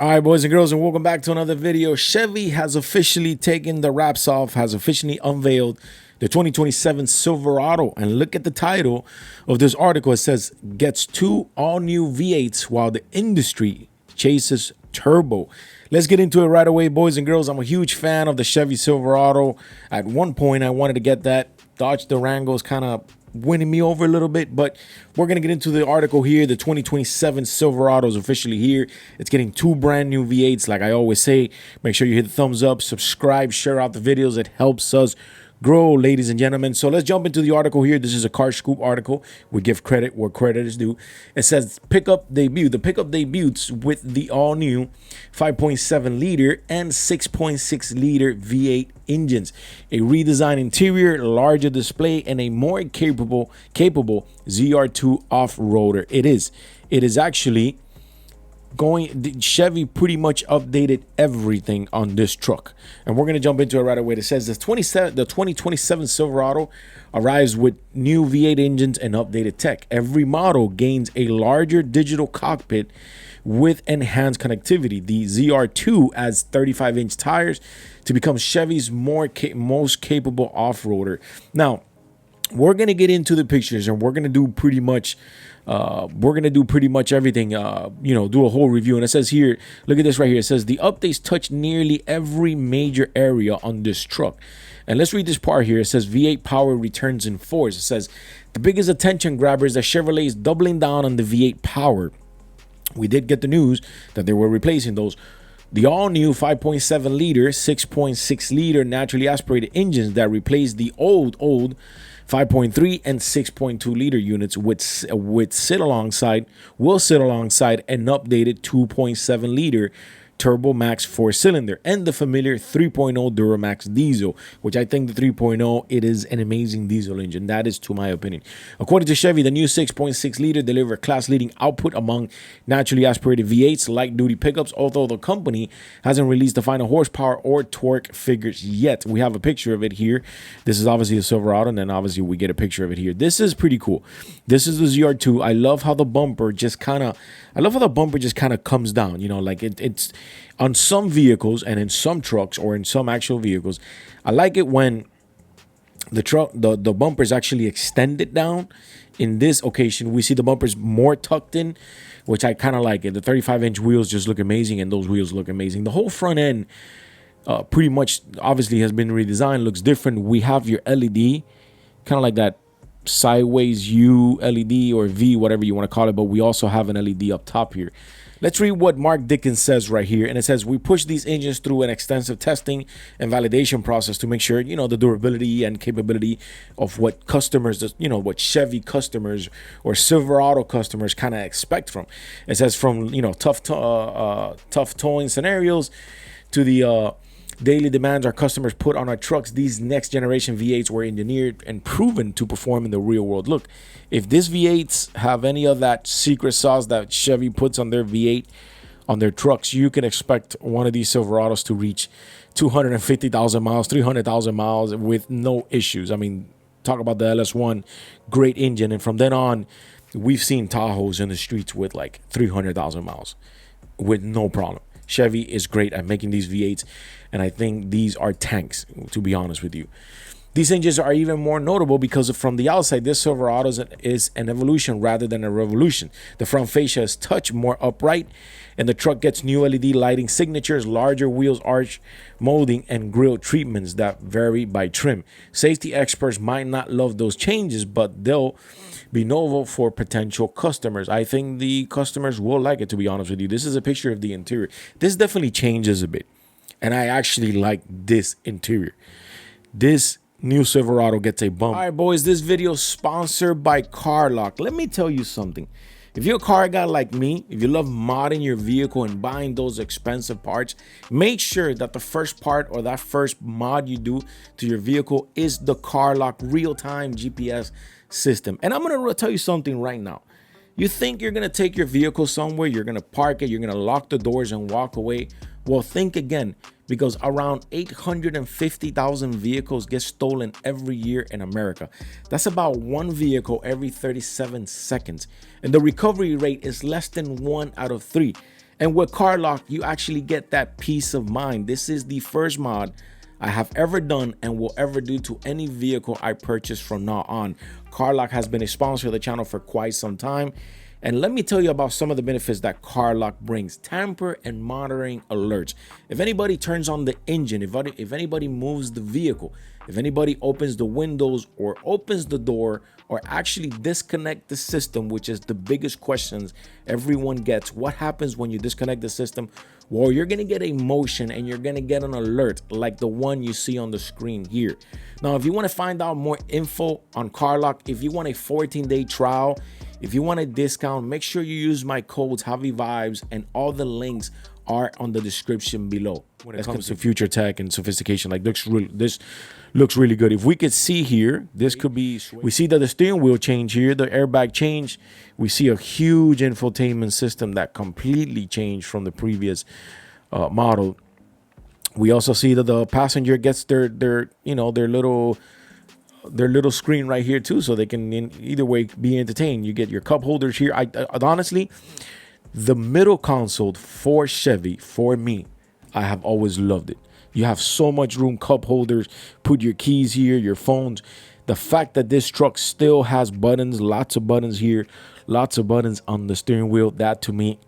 All right, boys and girls, and welcome back to another video. Chevy has officially taken the wraps off, has officially unveiled the 2027 Silverado. And look at the title of this article. It says, gets two all-new V8s while the industry chases turbo. Let's get into it right away, boys and girls. I'm a huge fan of the Chevy Silverado. At one point, I wanted to get that. Dodge Durango's kind of winning me over a little bit, but we're gonna get into the article here. The 2027 Silverado is officially here. It's getting two brand new V8s. Like I always say, make sure you hit the thumbs up, subscribe, share out the videos. It helps us grow, ladies and gentlemen. So let's jump into the article here. This is a Car Scoop article. We give credit where credit is due. It says pickup debut. The pickup debuts with the all-new 5.7 liter and 6.6 liter V8 engines, a redesigned interior, larger display, and a more capable ZR2 off-roader. It is actually Chevy pretty much updated everything on this truck, and we're going to jump into it right away. It says the 2027 Silverado arrives with new V8 engines and updated tech. Every model gains a larger digital cockpit with enhanced connectivity. The ZR2 adds 35-inch tires to become Chevy's most capable off-roader. Now, we're going to get into the pictures, and we're going to do pretty much everything, do a whole review. And it says here, look at this right here. It says the updates touch nearly every major area on this truck. And let's read this part here. It says V8 power returns in force. It says the biggest attention grabber is that Chevrolet is doubling down on the V8 power. We did get the news that they were replacing those. The all-new 5.7 liter, 6.6 liter naturally aspirated engines that replaced the old 5.3 and 6.2 liter units will sit alongside an updated 2.7 liter Turbo Max 4-cylinder and the familiar 3.0 Duramax diesel, which I think the 3.0, it is an amazing diesel engine. That is to my opinion. According to Chevy, the new 6.6 liter deliver class-leading output among naturally aspirated V8s light-duty pickups, although the company hasn't released the final horsepower or torque figures yet. We have a picture of it here. This is obviously the Silverado, and then obviously we get a picture of it here. This is pretty cool. This is the ZR2. I love how the bumper just kind of comes down, like it's on some vehicles and in some trucks or in some actual vehicles. I like it when the bumper is actually extended down. In this occasion, we see the bumpers more tucked in, which I kind of like it. The 35-inch wheels just look amazing, and those wheels look amazing. The whole front end pretty much obviously has been redesigned, looks different. We have your LED, kind of like that sideways U LED or V, whatever you want to call it, but we also have an LED up top here. Let's read what Mark Dickens says right here. And it says, we push these engines through an extensive testing and validation process to make sure, the durability and capability of what customers, what Chevy customers or Silverado customers kind of expect from. It says from, tough towing scenarios to the daily demands our customers put on our trucks. These next generation V8s were engineered and proven to perform in the real world. Look, if this V8s have any of that secret sauce that Chevy puts on their V8 on their trucks, you can expect one of these Silverados to reach 250,000 miles, 300,000 miles with no issues. I mean, talk about the LS1, great engine. And from then on, we've seen Tahoes in the streets with like 300,000 miles with no problem. Chevy is great at making these V8s, and I think these are tanks, to be honest with you. These engines are even more notable because from the outside, this Silverado is an evolution rather than a revolution. The front fascia is touch more upright, and the truck gets new LED lighting signatures, larger wheels, arch molding, and grille treatments that vary by trim. Safety experts might not love those changes, but they'll be novel for potential customers. I think the customers will like it, to be honest with you. This is a picture of the interior. This definitely changes a bit, and I actually like this interior. This new Silverado gets a bump. All right, boys, this video is sponsored by CarLock. Let me tell you something. If you're a car guy like me, if you love modding your vehicle and buying those expensive parts, make sure that the first part or that first mod you do to your vehicle is the CarLock real-time GPS system. And I'm going to tell you something right now. You think you're going to take your vehicle somewhere, you're going to park it, you're going to lock the doors and walk away. Well, think again, because around 850,000 vehicles get stolen every year in America. That's about one vehicle every 37 seconds. And the recovery rate is less than 1 out of 3. And with car lock, you actually get that peace of mind. This is the first mod I have ever done and will ever do to any vehicle I purchase from now on. Car lock has been a sponsor of the channel for quite some time. And let me tell you about some of the benefits that car lock brings. Tamper and monitoring alerts. If anybody turns on the engine, if anybody moves the vehicle, if anybody opens the windows or opens the door or actually disconnect the system, which is the biggest questions everyone gets. What happens when you disconnect the system? Well, you're gonna get a motion and you're gonna get an alert like the one you see on the screen here. Now, if you wanna find out more info on car lock, if you want a 14-day trial, if you want a discount, make sure you use my codes Javi Vibes, and all the links are on the description below. When it comes to future tech and sophistication, like this looks really good. If we could see here, this could be, we see that the steering wheel change here, the airbag change. We see a huge infotainment system that completely changed from the previous model. We also see that the passenger gets their little screen right here too, so they can in either way be entertained. You get your cup holders here. I honestly, the middle console for Chevy, for me, I have always loved it. You have so much room, cup holders, put your keys here, your phones. The fact that this truck still has buttons, lots of buttons here, lots of buttons on the steering wheel, that to me,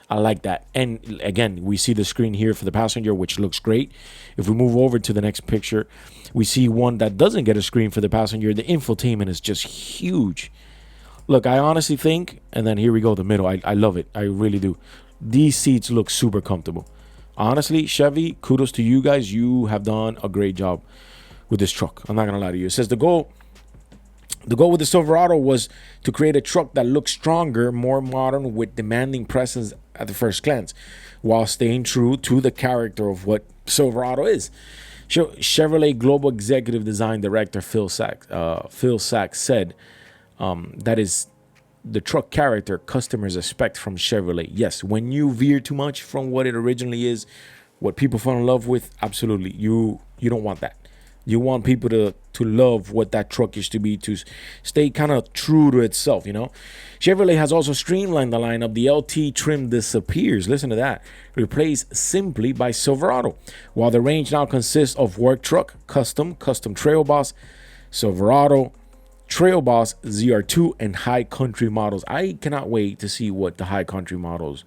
I like that. And again, we see the screen here for the passenger, which looks great. If we move over to the next picture, we see one that doesn't get a screen for the passenger. The infotainment is just huge. Look, I honestly think, and then here we go, the middle. I love it. I really do. These seats look super comfortable. Honestly, Chevy, kudos to you guys. You have done a great job with this truck. I'm not gonna lie to you. It says the goal with the Silverado was to create a truck that looks stronger, more modern, with demanding presence at the first glance, while staying true to the character of what Silverado is. Chevrolet Global Executive Design Director Phil Sachs said, that is the truck character customers expect from Chevrolet. Yes, when you veer too much from what it originally is, what people fall in love with, absolutely, you don't want that. You want people to love what that truck used to be, to stay kind of true to itself, you know. Chevrolet has also streamlined the lineup. The LT trim disappears. Listen to that. Replaced simply by Silverado. While the range now consists of work truck, custom Trail Boss, Silverado, Trail Boss, ZR2, and High Country models. I cannot wait to see what the High Country models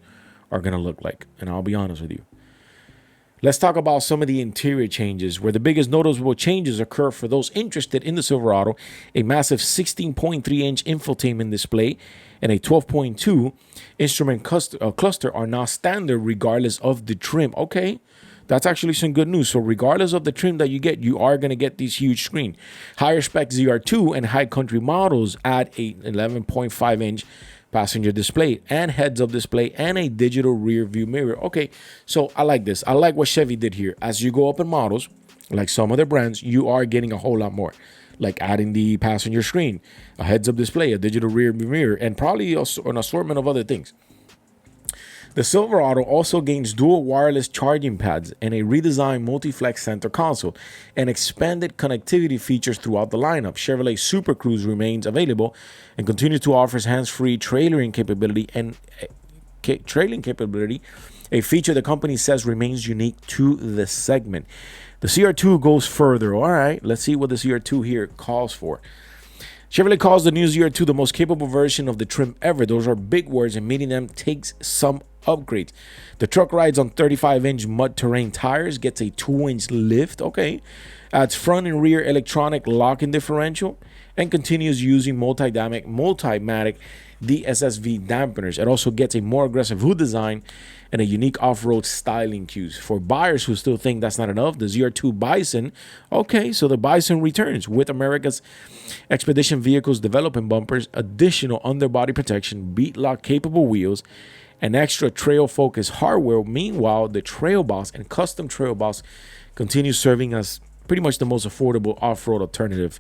are going to look like. And I'll be honest with you. Let's talk about some of the interior changes, where the biggest noticeable changes occur for those interested in the Silverado. A massive 16.3-inch infotainment display and a 12.2 instrument cluster are now standard regardless of the trim. Okay, that's actually some good news. So regardless of the trim that you get, you are going to get this huge screen. Higher spec ZR2 and High Country models add a 11.5-inch passenger display and heads-up display and a digital rear view mirror. Okay, so I like this. I like what Chevy did here. As you go up in models, like some other brands, you are getting a whole lot more, like adding the passenger screen, a heads-up display, a digital rear view mirror, and probably an assortment of other things. The Silverado also gains dual wireless charging pads and a redesigned multi-flex center console and expanded connectivity features throughout the lineup. Chevrolet Super Cruise remains available and continues to offer hands-free trailering capability a feature the company says remains unique to the segment. The CR2 goes further. All right, let's see what the CR2 here calls for. Chevrolet calls the new ZR2 the most capable version of the trim ever. Those are big words, and meeting them takes some upgrades. The truck rides on 35-inch mud terrain tires, gets a 2-inch lift, okay, adds front and rear electronic locking differential, and continues using multimatic DSSV dampeners. It also gets a more aggressive hood design and a unique off-road styling cues. For buyers who still think that's not enough, the ZR2 Bison, okay, so the Bison returns with America's Expedition Vehicles developing bumpers, additional underbody protection, beat lock capable wheels, and extra trail focus hardware. Meanwhile, the Trail Boss and custom Trail Boss continue serving as pretty much the most affordable off-road alternative,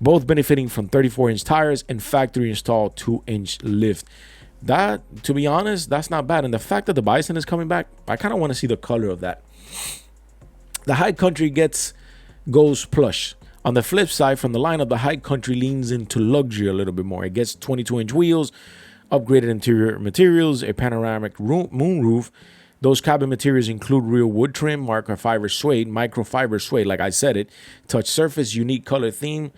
both benefiting from 34-inch tires and factory installed 2-inch lift. That, to be honest, that's not bad. And the fact that the Bison is coming back, I kind of want to see the color of that. The High Country goes plush. On the flip side, from the lineup, the High Country leans into luxury a little bit more. It gets 22-inch wheels, Upgraded interior materials, a panoramic moonroof. Those cabin materials include real wood trim, microfiber suede, like I said it, touch surface, unique color theme,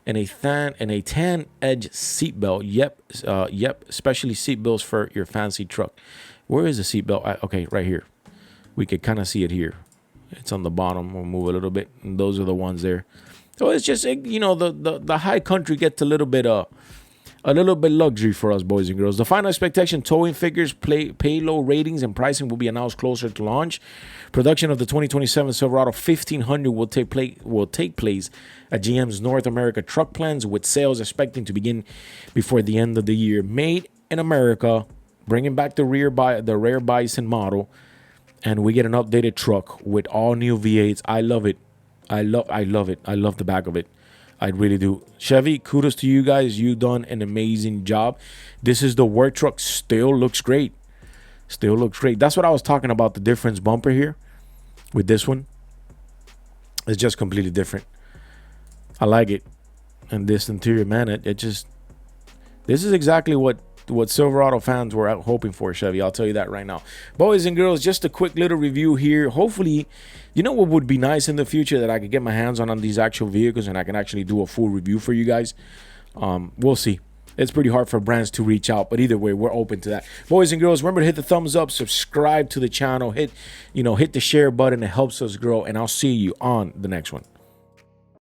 and a tan edge seatbelt. Yep, especially seatbelts for your fancy truck. Where is the seatbelt? Okay, right here. We could kind of see it here. It's on the bottom. We'll move a little bit, and those are the ones there. So it's just, you know, the high country gets a little bit luxury for us, boys and girls. The final expectation, towing figures, payload ratings, and pricing will be announced closer to launch. Production of the 2027 Silverado 1500 will take place at GM's North America truck plants, with sales expecting to begin before the end of the year. Made in America, bringing back the rare bison model, and we get an updated truck with all new V8s. I love it. I love it. I love the back of it. I really do. Chevy, kudos to you guys. You've done an amazing job. This is the work truck. Still looks great. Still looks great. That's what I was talking about, the difference bumper here with this one. It's just completely different. I like it. And this interior, man, this is exactly what Silverado fans were hoping for, Chevy. I'll tell you that right now. Boys and girls, just a quick little review here. Hopefully, you know what would be nice in the future, that I could get my hands on these actual vehicles and I can actually do a full review for you guys. We'll see. It's pretty hard for brands to reach out, but either way, we're open to that. Boys and girls, remember to hit the thumbs up, subscribe to the channel, hit the share button. It helps us grow, and I'll see you on the next one.